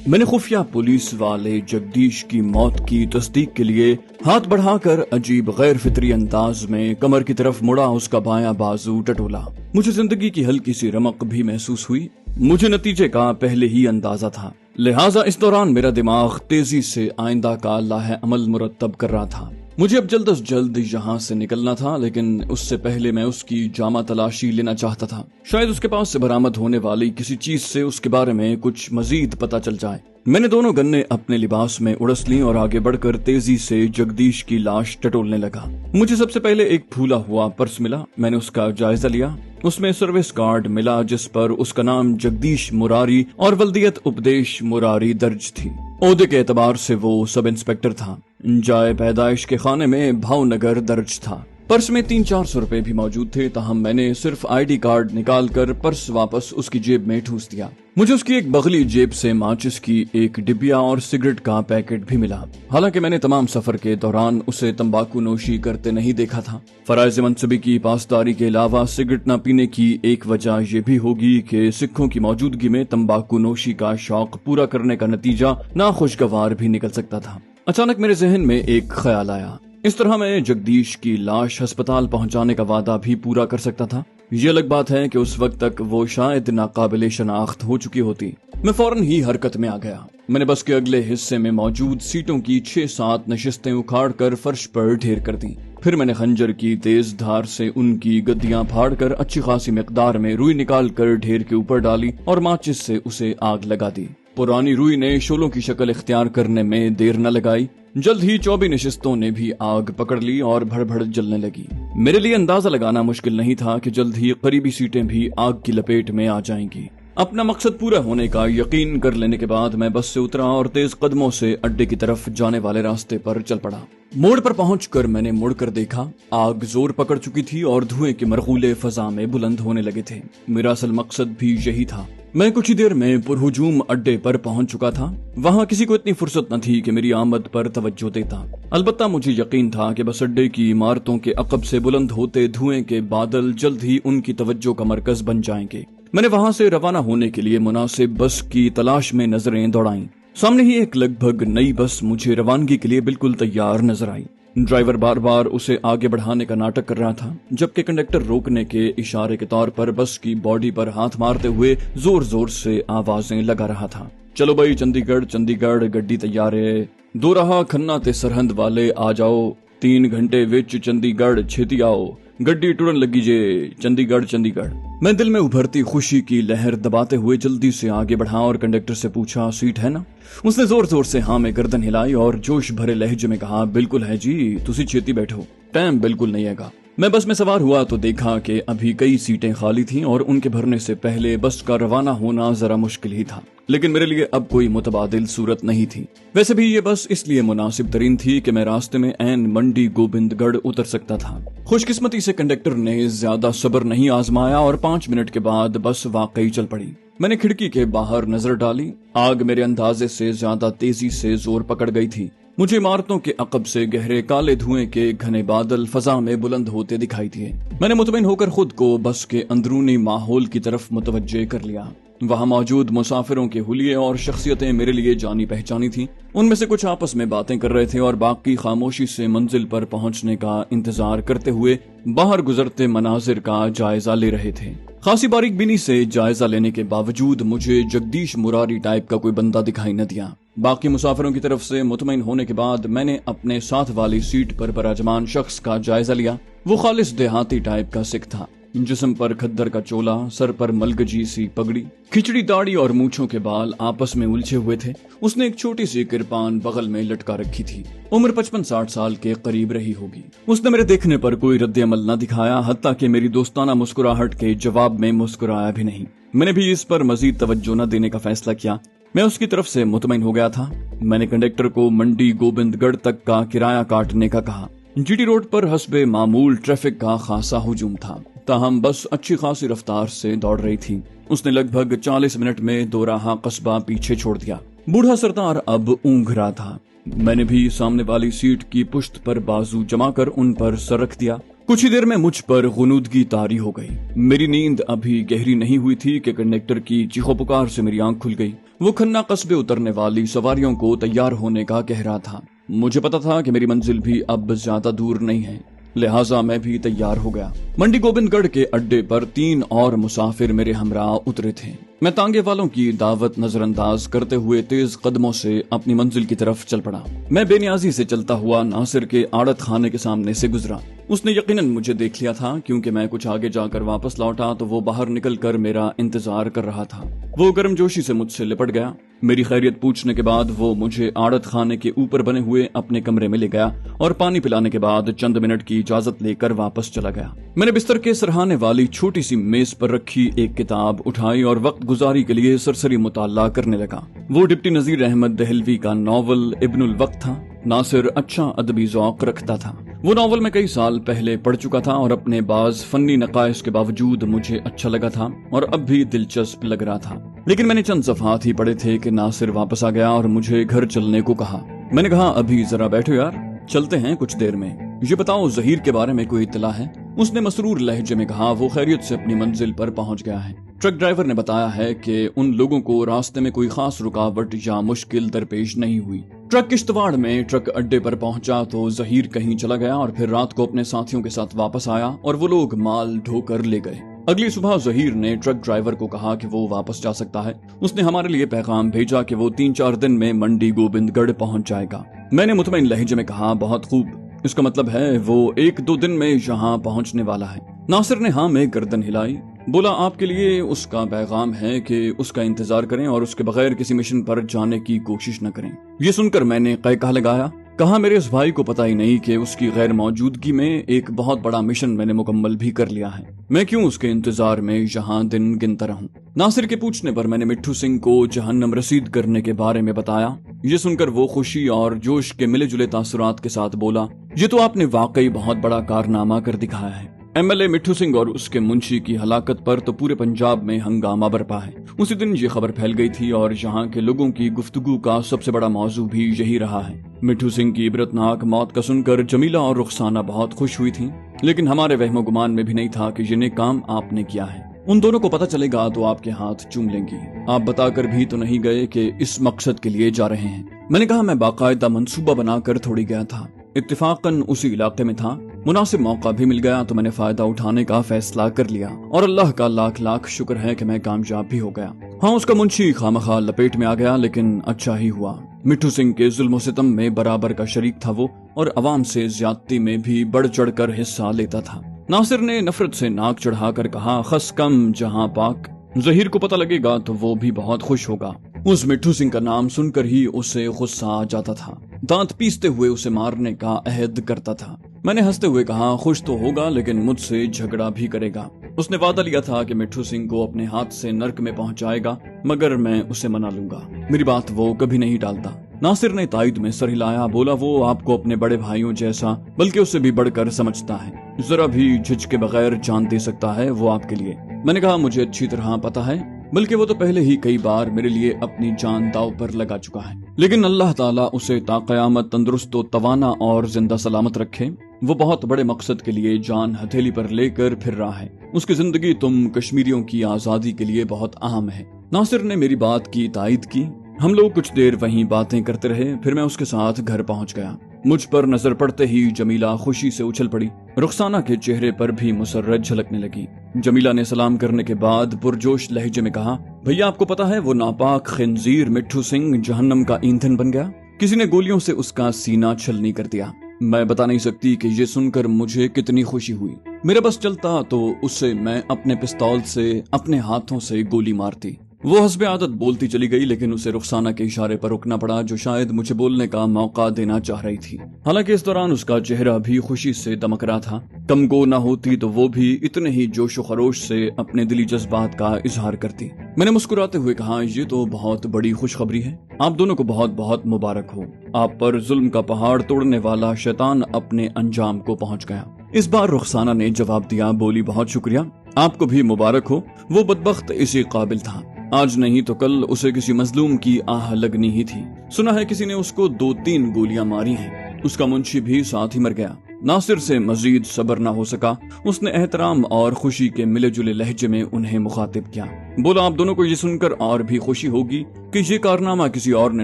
میں نے خفیہ پولیس والے جگدیش کی موت کی تصدیق کے لیے ہاتھ بڑھا کر عجیب غیر فطری انداز میں کمر کی طرف مڑا اس کا بایاں بازو ٹٹولا۔ مجھے زندگی کی ہلکی سی رمق بھی محسوس ہوئی۔ مجھے نتیجے کا پہلے ہی اندازہ تھا، لہٰذا اس دوران میرا دماغ تیزی سے آئندہ کا لاہ عمل مرتب کر رہا تھا۔ مجھے اب جلد از جلد یہاں سے نکلنا تھا، لیکن اس سے پہلے میں اس کی جامع تلاشی لینا چاہتا تھا۔ شاید اس کے پاس سے برآمد ہونے والی کسی چیز سے اس کے بارے میں کچھ مزید پتہ چل جائے۔ میں نے دونوں گنے اپنے لباس میں اڑس لیں اور آگے بڑھ کر تیزی سے جگدیش کی لاش ٹٹولنے لگا۔ مجھے سب سے پہلے ایک پھولا ہوا پرس ملا۔ میں نے اس کا جائزہ لیا۔ اس میں سروس کارڈ ملا جس پر اس کا نام جگدیش مراری اور ولدیت اپدیش مراری درج تھی۔ عہدے کے اعتبار سے وہ سب انسپکٹر تھا۔ جائے پیدائش کے خانے میں بھاؤ نگر درج تھا۔ پرس میں 300-400 روپے بھی موجود تھے، تاہم میں نے صرف آئی ڈی کارڈ نکال کر پرس واپس اس کی جیب میں ٹھوس دیا۔ مجھے اس کی ایک بغلی جیب سے ماچس کی ایک ڈبیا اور سگریٹ کا پیکٹ بھی ملا۔ حالانکہ میں نے تمام سفر کے دوران اسے تمباکو نوشی کرتے نہیں دیکھا تھا۔ فرائض منصبی کی پاسداری کے علاوہ سگریٹ نہ پینے کی ایک وجہ یہ بھی ہوگی کہ سکھوں کی موجودگی میں تمباکو نوشی کا شوق پورا کرنے کا نتیجہ ناخوشگوار بھی نکل سکتا تھا۔ اچانک میرے ذہن میں ایک خیال آیا، اس طرح میں جگدیش کی لاش ہسپتال پہنچانے کا وعدہ بھی پورا کر سکتا تھا۔ یہ الگ بات ہے کہ اس وقت تک وہ شاید ناقابل شناخت ہو چکی ہوتی۔ میں فوراً ہی حرکت میں آ گیا۔ میں نے بس کے اگلے حصے میں موجود سیٹوں کی 6-7 نشستیں اکھاڑ کر فرش پر ڈھیر کر دیں۔ پھر میں نے خنجر کی تیز دھار سے ان کی گدیاں پھاڑ کر اچھی خاصی مقدار میں روئی نکال کر ڈھیر کے اوپر ڈالی اور ماچس سے اسے آگ لگا دی۔ پرانی روئی نے شعلوں کی شکل اختیار کرنے میں دیر نہ لگائی۔ جلد ہی 24 نشستوں نے بھی آگ پکڑ لی اور بھڑ بھڑ جلنے لگی۔ میرے لیے اندازہ لگانا مشکل نہیں تھا کہ جلد ہی قریبی سیٹیں بھی آگ کی لپیٹ میں آ جائیں گی۔ اپنا مقصد پورا ہونے کا یقین کر لینے کے بعد میں بس سے اترا اور تیز قدموں سے اڈے کی طرف جانے والے راستے پر چل پڑا۔ موڑ پر پہنچ کر میں نے مڑ کر دیکھا، آگ زور پکڑ چکی تھی اور دھوئیں کے مرغولے فضا میں بلند ہونے لگے تھے۔ میرا اصل مقصد بھی یہی تھا۔ میں کچھ ہی دیر میں پرہجوم اڈے پر پہنچ چکا تھا۔ وہاں کسی کو اتنی فرصت نہ تھی کہ میری آمد پر توجہ دیتا۔ البتہ مجھے یقین تھا کہ بس اڈے کی عمارتوں کے عقب سے بلند ہوتے دھوئیں کے بادل جلد ہی ان کی توجہ کا مرکز بن جائیں گے۔ میں نے وہاں سے روانہ ہونے کے لیے مناسب بس کی تلاش میں نظریں دوڑائیں۔ سامنے ہی ایک لگ بھگ نئی بس مجھے روانگی کے لیے بالکل تیار نظر آئی۔ ڈرائیور بار بار اسے آگے بڑھانے کا ناٹک کر رہا تھا، جبکہ کنڈکٹر روکنے کے اشارے کے طور پر بس کی باڈی پر ہاتھ مارتے ہوئے زور زور سے آوازیں لگا رہا تھا۔ چلو بھائی چندی گڑھ گڈی تیار ہے، دو رہا کھنہ تے سرہند والے آ جاؤ، 3 گھنٹے وچ چندی گڑھ چھیتی آؤ، گڈی ٹرن لگی جے، چندی گڑھ۔ میں دل میں ابھرتی خوشی کی لہر دباتے ہوئے جلدی سے آگے بڑھا اور کنڈکٹر سے پوچھا، سیٹ ہے نا؟ اس نے زور زور سے ہاں میں گردن ہلائی اور جوش بھرے لہجے میں کہا، بالکل ہے جی، تسی چھیتی بیٹھو، ٹائم بالکل نہیں ہے گا۔ میں بس میں سوار ہوا تو دیکھا کہ ابھی کئی سیٹیں خالی تھیں اور ان کے بھرنے سے پہلے بس کا روانہ ہونا ذرا مشکل ہی تھا، لیکن میرے لیے اب کوئی متبادل صورت نہیں تھی۔ ویسے بھی یہ بس اس لیے مناسب ترین تھی کہ میں راستے میں عین منڈی گوبند گڑھ اتر سکتا تھا۔ خوش قسمتی سے کنڈکٹر نے زیادہ صبر نہیں آزمایا اور 5 منٹ کے بعد بس واقعی چل پڑی۔ میں نے کھڑکی کے باہر نظر ڈالی۔ آگ میرے اندازے سے زیادہ تیزی سے زور پکڑ گئی تھی۔ مجھے عمارتوں کے عقب سے گہرے کالے دھوئیں کے گھنے بادل فضا میں بلند ہوتے دکھائی دیے۔ میں نے مطمئن ہو کر خود کو بس کے اندرونی ماحول کی طرف متوجہ کر لیا۔ وہاں موجود مسافروں کے حلیے اور شخصیتیں میرے لیے جانی پہچانی تھیں۔ ان میں سے کچھ آپس میں باتیں کر رہے تھے اور باقی خاموشی سے منزل پر پہنچنے کا انتظار کرتے ہوئے باہر گزرتے مناظر کا جائزہ لے رہے تھے۔ خاصی باریک بینی سے جائزہ لینے کے باوجود مجھے جگدیش مراری ٹائپ کا کوئی بندہ دکھائی نہ دیا۔ باقی مسافروں کی طرف سے مطمئن ہونے کے بعد میں نے اپنے ساتھ والی سیٹ پر براجمان شخص کا جائزہ لیا۔ وہ خالص دیہاتی ٹائپ کا سکھ تھا، جسم پر کھدر کا چولا، سر پر ملگجی سی پگڑی، کھچڑی داڑھی اور مونچھوں کے بال آپس میں الجھے ہوئے تھے۔ اس نے ایک چھوٹی سی کرپان بغل میں لٹکا رکھی تھی۔ عمر 55-60 سال کے قریب رہی ہوگی۔ اس نے میرے دیکھنے پر کوئی رد عمل نہ دکھایا، حتیٰ کہ میری دوستانہ مسکراہٹ کے جواب میں مسکرایا بھی نہیں۔ میں نے بھی اس پر مزید توجہ نہ دینے کا فیصلہ کیا۔ میں اس کی طرف سے مطمئن ہو گیا تھا۔ میں نے کنڈکٹر کو منڈی گوبند گڑھ تک کا کرایہ کاٹنے کا کہا۔ جی ٹی روڈ پر حسب معمول ٹریفک کا خاصا ہجوم تھا، تاہم بس اچھی خاصی رفتار سے دوڑ رہی تھی۔ اس نے لگ بھگ 40 منٹ میں دو راہا قصبہ پیچھے چھوڑ دیا۔ بوڑھا سردار اب اونگھ رہا تھا۔ میں نے بھی سامنے والی سیٹ کی پشت پر بازو جما کر ان پر سر رکھ دیا کچھ ہی دیر میں مجھ پر غنودگی طاری ہو گئی. میری نیند ابھی گہری نہیں ہوئی تھی کہ کنڈکٹر کی چیخو پکار سے میری آنکھ کھل گئی. وہ کھنہ قصبے اترنے والی سواریوں کو تیار ہونے کا کہہ رہا تھا. مجھے پتا تھا کہ میری منزل بھی اب زیادہ دور نہیں ہے، لہٰذا میں بھی تیار ہو گیا. منڈی گوبند گڑھ کے اڈے پر 3 اور مسافر میرے ہمراہ اترے تھے. میں تانگے والوں کی دعوت نظر انداز کرتے ہوئے تیز قدموں سے اپنی منزل کی طرف چل پڑا. میں بے نیازی سے چلتا ہوا ناصر کے آڑت خانے کے سامنے سے گزرا. اس نے یقیناً مجھے دیکھ لیا تھا، کیونکہ میں کچھ آگے جا کر واپس لوٹا تو وہ باہر نکل کر میرا انتظار کر رہا تھا. وہ گرم جوشی سے مجھ سے لپٹ گیا. میری خیریت پوچھنے کے بعد وہ مجھے آڑت خانے کے اوپر بنے ہوئے اپنے کمرے میں لے گیا اور پانی پلانے کے بعد چند منٹ کی اجازت لے کر واپس چلا گیا. میں نے بستر کے سرہانے والی چھوٹی سی میز پر رکھی ایک کتاب اٹھائی اور وقت گزاری کے لیے سرسری مطالعہ کرنے لگا. وہ ڈپٹی نذیر احمد دہلوی کا ناول ابن الوقت تھا. ناصر اچھا ادبی ذوق رکھتا تھا. وہ ناول میں کئی سال پہلے پڑھ چکا تھا اور اپنے بعض فنی نقائص کے باوجود مجھے اچھا لگا تھا اور اب بھی دلچسپ لگ رہا تھا. لیکن میں نے چند صفحات ہی پڑھے تھے کہ ناصر واپس آ گیا اور مجھے گھر چلنے کو کہا. میں نے کہا ابھی ذرا بیٹھو یار، چلتے ہیں کچھ دیر میں. یہ بتاؤ ظہیر کے بارے میں کوئی اطلاع ہے؟ اس نے مسرور لہجے میں کہا. وہ خیریت سے اپنی منزل پر پہنچ گیا ہے. ٹرک ڈرائیور نے بتایا ہے کہ ان لوگوں کو راستے میں کوئی خاص رکاوٹ یا مشکل درپیش نہیں ہوئی. ٹرک کشتواڑ میں ٹرک اڈے پر پہنچا تو ظہیر کہیں چلا گیا اور پھر رات کو اپنے ساتھیوں کے ساتھ واپس آیا اور وہ لوگ مال ڈھو کر لے گئے. اگلی صبح ظہیر نے ٹرک ڈرائیور کو کہا کہ وہ واپس جا سکتا ہے. اس نے ہمارے لیے پیغام بھیجا کہ وہ 3-4 دن میں منڈی گوبند گڑھ پہنچ جائے گا. میں نے مطمئن لہجے میں کہا بہت خوب، اس کا مطلب ہے وہ 1-2 دن میں یہاں پہنچنے والا ہے. ناصر نے ہاں میں گردن ہلائی. بولا آپ کے لیے اس کا پیغام ہے کہ اس کا انتظار کریں اور اس کے بغیر کسی مشن پر جانے کی کوشش نہ کریں. یہ سن کر میں نے قہقہ لگایا. کہا میرے اس بھائی کو پتہ ہی نہیں کہ اس کی غیر موجودگی میں ایک بہت بڑا مشن میں نے مکمل بھی کر لیا ہے. میں کیوں اس کے انتظار میں یہاں دن گنتا رہوں؟ ناصر کے پوچھنے پر میں نے مٹھو سنگھ کو جہنم رسید کرنے کے بارے میں بتایا. یہ سن کر وہ خوشی اور جوش کے ملے جلے تاثرات کے ساتھ بولا یہ تو آپ نے واقعی بہت بڑا کارنامہ کر دکھایا ہے. ایم ایل اے مٹھو سنگھ اور اس کے منشی کی ہلاکت پر تو پورے پنجاب میں ہنگامہ برپا ہے. اسی دن یہ خبر پھیل گئی تھی اور یہاں کے لوگوں کی گفتگو کا سب سے بڑا موضوع بھی یہی رہا ہے. مٹھو سنگھ کی عبرتناک موت کا سن کر جمیلہ اور رخسانہ بہت خوش ہوئی تھیں، لیکن ہمارے وہم و گمان میں بھی نہیں تھا کہ یہ نیک کام آپ نے کیا ہے. ان دونوں کو پتہ چلے گا تو آپ کے ہاتھ چوم لیں گی. آپ بتا کر بھی تو نہیں گئے کہ اس مقصد کے لیے جا رہے ہیں. میں نے کہا میں باقاعدہ منصوبہ بنا کر تھوڑی گیا تھا، اتفاقاً اسی علاقے میں تھا. مناسب موقع بھی مل گیا تو میں نے فائدہ اٹھانے کا فیصلہ کر لیا اور اللہ کا لاکھ لاکھ شکر ہے کہ میں کامیاب بھی ہو گیا. ہاں اس کا منشی خامخواہ لپیٹ میں آ گیا، لیکن اچھا ہی ہوا. مٹھو سنگھ کے ظلم و ستم میں برابر کا شریک تھا وہ، اور عوام سے زیادتی میں بھی بڑھ چڑھ کر حصہ لیتا تھا. ناصر نے نفرت سے ناک چڑھا کر کہا خس کم جہاں پاک. ظہیر کو پتہ لگے گا تو وہ بھی بہت خوش ہوگا. اس مٹھو سنگھ کا نام سن کر ہی اسے غصہ آ جاتا تھا. دانت پیستے ہوئے اسے مارنے کا عہد کرتا تھا. میں نے ہنستے ہوئے کہا خوش تو ہوگا لیکن مجھ سے جھگڑا بھی کرے گا. اس نے وعدہ لیا تھا کہ مٹھو سنگھ کو اپنے ہاتھ سے نرک میں پہنچائے گا، مگر میں اسے منا لوں گا. میری بات وہ کبھی نہیں ٹالتا. ناصر نے تائید میں سر ہلایا. بولا وہ آپ کو اپنے بڑے بھائیوں جیسا بلکہ اس سے بھی بڑھ کر سمجھتا ہے. ذرا بھی جھجک کے بغیر جان دے سکتا ہے وہ آپ کے لیے. میں نے کہا مجھے اچھی طرح پتا ہے، بلکہ وہ تو پہلے ہی کئی بار میرے لیے اپنی جان داؤ پر لگا چکا ہے. لیکن اللہ تعالیٰ اسے تا قیامت تندرست و توانا اور زندہ سلامت رکھے. وہ بہت بڑے مقصد کے لیے جان ہتھیلی پر لے کر پھر رہا ہے. اس کی زندگی تم کشمیریوں کی آزادی کے لیے بہت اہم ہے. ناصر نے میری بات کی تائید کی. ہم لوگ کچھ دیر وہیں باتیں کرتے رہے، پھر میں اس کے ساتھ گھر پہنچ گیا. مجھ پر نظر پڑتے ہی جمیلہ خوشی سے اچھل پڑی. رخسانہ کے چہرے پر بھی مسرت جھلکنے لگی. جمیلہ نے سلام کرنے کے بعد پرجوش لہجے میں کہا بھیا آپ کو پتا ہے وہ ناپاک خنزیر مٹھو سنگھ جہنم کا ایندھن بن گیا. کسی نے گولیوں سے اس کا سینہ چھلنی کر دیا. میں بتا نہیں سکتی کہ یہ سن کر مجھے کتنی خوشی ہوئی. میرا بس چلتا تو اسے میں اپنے پستول سے اپنے ہاتھوں سے گولی مارتی. وہ حسب عادت بولتی چلی گئی، لیکن اسے رخسانہ کے اشارے پر رکنا پڑا جو شاید مجھے بولنے کا موقع دینا چاہ رہی تھی. حالانکہ اس دوران اس کا چہرہ بھی خوشی سے دمک رہا تھا. کم گو نہ ہوتی تو وہ بھی اتنے ہی جوش و خروش سے اپنے دلی جذبات کا اظہار کرتی. میں نے مسکراتے ہوئے کہا یہ تو بہت بڑی خوشخبری ہے. آپ دونوں کو بہت بہت مبارک ہو. آپ پر ظلم کا پہاڑ توڑنے والا شیطان اپنے انجام کو پہنچ گیا. اس بار رخسانہ نے جواب دیا. بولی بہت شکریہ، آپ کو بھی مبارک ہو. وہ بدبخت اسی قابل تھا. آج نہیں تو کل اسے کسی مظلوم کی آہ لگنی ہی تھی. سنا ہے کسی نے اس کو 2-3 گولیاں ماری ہیں. اس کا منشی بھی ساتھ ہی مر گیا. ناصر سے مزید صبر نہ ہو سکا، اس نے احترام اور خوشی کے ملے جلے لہجے میں انہیں مخاطب کیا۔ بولا آپ دونوں کو یہ سن کر اور بھی خوشی ہوگی کہ یہ کارنامہ کسی اور نے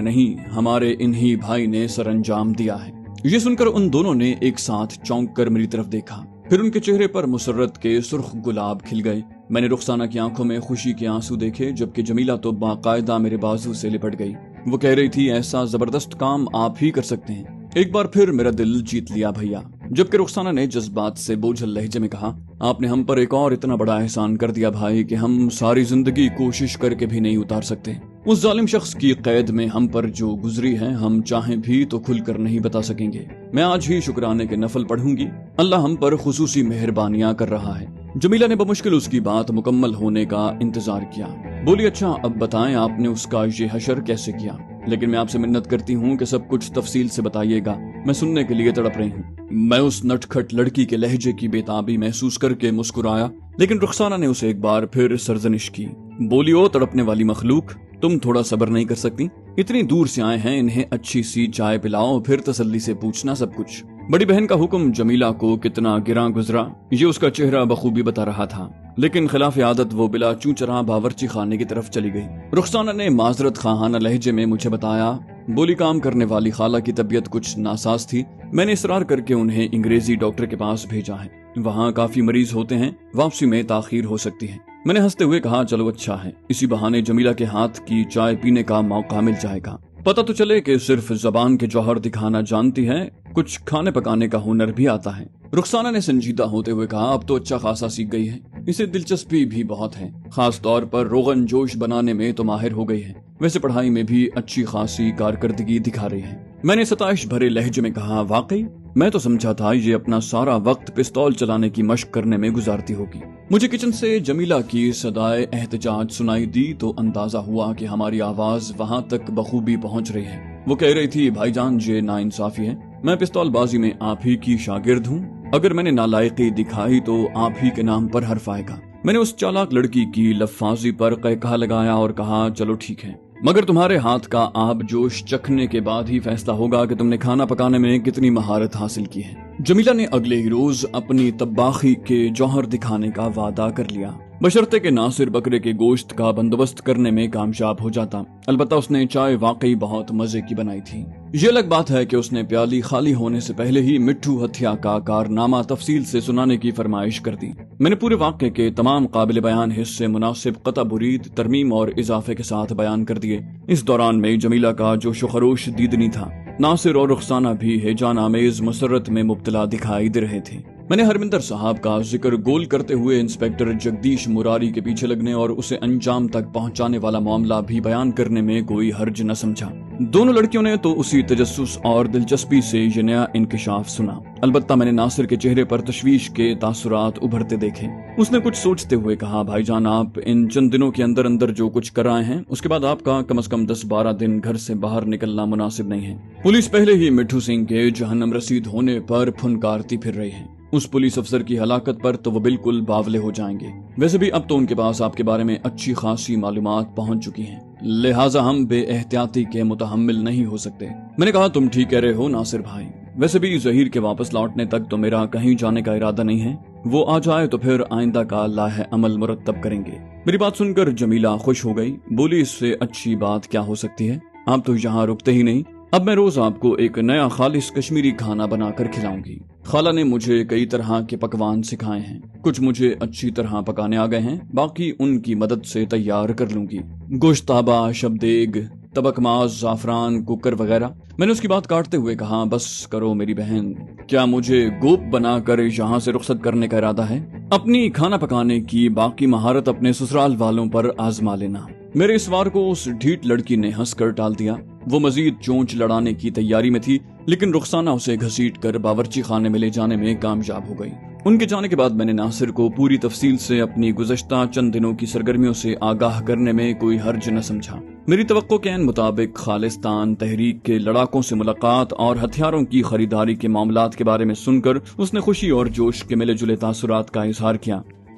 نہیں، ہمارے انہی بھائی نے سر انجام دیا ہے۔ یہ سن کر ان دونوں نے ایک ساتھ چونک کر میری طرف دیکھا، پھر ان کے چہرے پر مسرت کے سرخ گلاب کھل گئے۔ میں نے رخسانہ کی آنکھوں میں خوشی کے آنسو دیکھے، جبکہ جمیلہ تو باقاعدہ میرے بازو سے لپٹ گئی۔ وہ کہہ رہی تھی ایسا زبردست کام آپ ہی کر سکتے ہیں، ایک بار پھر میرا دل جیت لیا بھیا۔ جبکہ رخسانہ نے جذبات سے بوجھل لہجے میں کہا، آپ نے ہم پر ایک اور اتنا بڑا احسان کر دیا بھائی کہ ہم ساری زندگی کوشش کر کے بھی نہیں اتار سکتے۔ اس ظالم شخص کی قید میں ہم پر جو گزری ہے ہم چاہیں بھی تو کھل کر نہیں بتا سکیں گے۔ میں آج ہی شکرانے کے نفل پڑھوں گی، اللہ ہم پر خصوصی مہربانیاں کر رہا ہے۔ جمیلہ نے بمشکل اس کی بات مکمل ہونے کا انتظار کیا۔ بولی اچھا اب بتائیں آپ نے اس کا یہ حشر کیسے کیا؟ لیکن میں آپ سے منت کرتی ہوں کہ سب کچھ تفصیل سے بتائیے گا، میں سننے کے لیے تڑپ رہی ہوں۔ میں اس نٹ کھٹ لڑکی کے لہجے کی بےتابی محسوس کر کے مسکرایا، لیکن رخسانہ نے اسے ایک بار پھر سرزنش کی۔ بولی او تڑپنے والی مخلوق، تم تھوڑا صبر نہیں کر سکتی؟ اتنی دور سے آئے ہیں، انہیں اچھی سی چائے پلاؤ، پھر تسلی سے پوچھنا سب کچھ۔ بڑی بہن کا حکم جمیلہ کو کتنا گراں گزرا یہ اس کا چہرہ بخوبی بتا رہا تھا، لیکن خلاف عادت وہ بلا چوں چراں باورچی خانے کی طرف چلی گئی۔ رخسانہ نے معذرت خواہانہ لہجے میں مجھے بتایا، بولی کام کرنے والی خالہ کی طبیعت کچھ ناساز تھی، میں نے اصرار کر کے انہیں انگریزی ڈاکٹر کے پاس بھیجا ہے، وہاں کافی مریض ہوتے ہیں، واپسی میں تاخیر ہو سکتی ہے۔ میں نے ہنستے ہوئے کہا چلو اچھا ہے، اسی بہانے جمیلہ کے ہاتھ کی چائے پینے کا موقع مل جائے گا، پتہ تو چلے کہ صرف زبان کے جوہر دکھانا جانتی ہے، کچھ کھانے پکانے کا ہنر بھی آتا ہے۔ رخسانہ نے سنجیدہ ہوتے ہوئے کہا اب تو اچھا خاصا سیکھ گئی ہے، اسے دلچسپی بھی بہت ہے، خاص طور پر روغن جوش بنانے میں تو ماہر ہو گئی ہے، ویسے پڑھائی میں بھی اچھی خاصی کارکردگی دکھا رہی ہے۔ میں نے ستائش بھرے لہجے میں کہا واقعی؟ میں تو سمجھا تھا یہ اپنا سارا وقت پستول چلانے کی مشق کرنے میں گزارتی ہوگی۔ مجھے کچن سے جمیلہ کی صدائے احتجاج سنائی دی تو اندازہ ہوا کہ ہماری آواز وہاں تک بخوبی پہنچ رہی ہے۔ وہ کہہ رہی تھی بھائی جان یہ ناانصافی ہے، میں پستول بازی میں آپ ہی کی شاگرد ہوں، اگر میں نے نالائقی دکھائی تو آپ ہی کے نام پر حرف آئے گا۔ میں نے اس چالاک لڑکی کی لفاظی پر قہقہہ لگایا اور کہا چلو ٹھیک ہے، مگر تمہارے ہاتھ کا آب جوش چکھنے کے بعد ہی فیصلہ ہوگا کہ تم نے کھانا پکانے میں کتنی مہارت حاصل کی ہے۔ جمیلہ نے اگلے ہی روز اپنی طباخی کے جوہر دکھانے کا وعدہ کر لیا، بشرطے کہ ناصر بکرے کے گوشت کا بندوبست کرنے میں کامیاب ہو جاتا۔ البتہ اس نے چائے واقعی بہت مزے کی بنائی تھی۔ یہ الگ بات ہے کہ اس نے پیالی خالی ہونے سے پہلے ہی مٹھو ہتھیا کا کارنامہ تفصیل سے سنانے کی فرمائش کر دی۔ میں نے پورے واقعے کے تمام قابل بیان حصے مناسب قطع برید، ترمیم اور اضافے کے ساتھ بیان کر دیے۔ اس دوران میں جمیلہ کا جوش و خروش دیدنی تھا، ناصر اور رخسانہ بھی ہیجان آمیز مسرت میں مبتلا دکھائی دے رہے تھے۔ میں نے ہرمندر صاحب کا ذکر گول کرتے ہوئے انسپیکٹر جگدیش مراری کے پیچھے لگنے اور اسے انجام تک پہنچانے والا معاملہ بھی بیان کرنے میں کوئی حرج نہ سمجھا۔ دونوں لڑکیوں نے تو اسی تجسس اور دلچسپی سے یہ نیا انکشاف سنا۔ البتہ میں نے ناصر کے چہرے پر تشویش کے تاثرات ابھرتے دیکھے۔ اس نے کچھ سوچتے ہوئے کہا بھائی جان آپ ان چند دنوں کے اندر اندر جو کچھ کر آئے ہیں اس کے بعد آپ کا کم از کم 10-12 دن گھر سے باہر نکلنا مناسب نہیں ہے۔ پولیس پہلے ہی مٹھو سنگھ کے جہنم رسید ہونے پر پھنکارتی پھر رہی ہے، اس پولیس افسر کی ہلاکت پر تو وہ بالکل باولے ہو جائیں گے۔ ویسے بھی اب تو ان کے پاس آپ کے بارے میں اچھی خاصی معلومات پہنچ چکی ہیں، لہٰذا ہم بے احتیاطی کے متحمل نہیں ہو سکتے۔ میں نے کہا تم ٹھیک کہہ رہے ہو ناصر بھائی، ویسے بھی ظہیر کے واپس لوٹنے تک تو میرا کہیں جانے کا ارادہ نہیں ہے، وہ آ جائے تو پھر آئندہ کا لاہ عمل مرتب کریں گے۔ میری بات سن کر جمیلہ خوش ہو گئی، بولی اس سے اچھی بات کیا ہو سکتی ہے، آپ تو یہاں رکتے ہی نہیں، اب میں روز آپ کو ایک نیا خالص کشمیری کھانا بنا کر کھلاؤں گی۔ خالہ نے مجھے کئی طرح کے پکوان سکھائے ہیں، کچھ مجھے اچھی طرح پکانے آ گئے ہیں، باقی ان کی مدد سے تیار کر لوں گی۔ گوشتابہ، شبدیگ، تبک ماز، زعفران، کوکر وغیرہ۔ میں نے اس کی بات کاٹتے ہوئے کہا بس کرو میری بہن، کیا مجھے گوپ بنا کر یہاں سے رخصت کرنے کا ارادہ ہے؟ اپنی کھانا پکانے کی باقی مہارت اپنے سسرال والوں پر آزما لینا۔ میرے اس وار کو اس ڈھیٹ لڑکی نے ہنس کر ٹال دیا۔ وہ مزید چونچ لڑانے کی تیاری میں تھی، لیکن رخسانہ اسے گھسیٹ کر باورچی خانے میں لے جانے میں کامیاب ہو گئی۔ ان کے جانے کے بعد میں نے ناصر کو پوری تفصیل سے اپنی گزشتہ چند دنوں کی سرگرمیوں سے آگاہ کرنے میں کوئی حرج نہ سمجھا۔ میری توقع کے عین مطابق خالصتان تحریک کے لڑاکوں سے ملاقات اور ہتھیاروں کی خریداری کے معاملات کے بارے میں سن کر اس نے خوشی اور جوش کے ملے جلے تاثرات کا اظہار کیا،